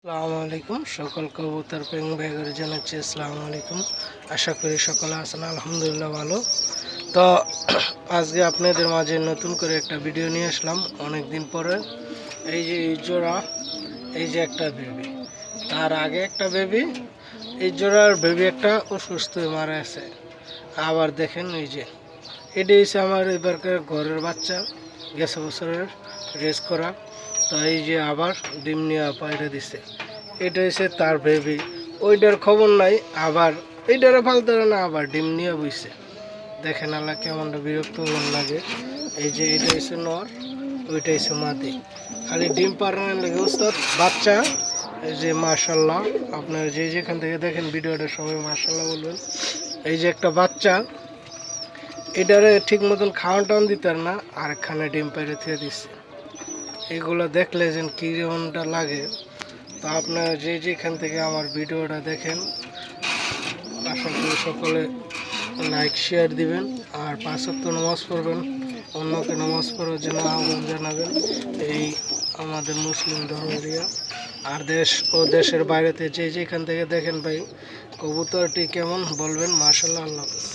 আসসালামু আলাইকুম সকল কবুতর প্রেমী ভাইদের জানাচ্ছি আসসালামু আলাইকুম। আশা করি সকলে আছেন আলহামদুলিল্লাহ ভালো। তো আজকে আপনাদের মাঝে নতুন করে একটা ভিডিও নিয়ে আসলাম অনেক দিন পরে। এই যে এই জোড়া, এই যে একটা বেবি, তার আগে একটা বেবি, এই জোড়ার বেবি একটা অসুস্থ হয়ে মারা আছে। আবার দেখেন এই যে এটা হচ্ছে আমার এবারকার ঘরের বাচ্চা, গেছে বছরের রেস করা। তো এই যে আবার ডিম নিয়ে পায়রা দিছে, এটা হচ্ছে তার বেবি। ওইটার খবর নাই, আবার এইটারে ফালতারে না, আবার ডিম নিয়ে বইছে। দেখেন আল্লাহ কেমনটা বিরক্ত লাগে। এই যে এটা হচ্ছে নর, ওইটা হচ্ছে মাদি, খালি ডিম পাড়ানোর লাগে ওস্তাদ বাচ্চা। এই যে মাশাল্লাহ, আপনার যে যেখান থেকে দেখেন ভিডিওটা সবাই মাশাল্লাহ বলবেন। এই যে একটা বাচ্চা, এটারে ঠিক মতন খাওয়ান টাওয়ান দিতার না, আর এখানে ডিম পাইরে থিয়ে দিচ্ছে। এগুলো দেখলে যেন কীরকমটা লাগে। তো আপনারা যে যেখান থেকে আমার ভিডিওটা দেখেন, আশা করি সকলে লাইক শেয়ার দিবেন, আর 5 ওয়াক্ত নামাজ পড়বেন, অন্যকে নামাজ পড়ার জন্য আহ্বান জানাবেন। এই আমাদের মুসলিম ধর্মেরিয়া আর দেশ ও দেশের বাইরেতে যে যেখান থেকে দেখেন ভাই, কবুতরটি কেমন বলবেন। মাশাআল্লাহ, আল্লাহ হাফেজ।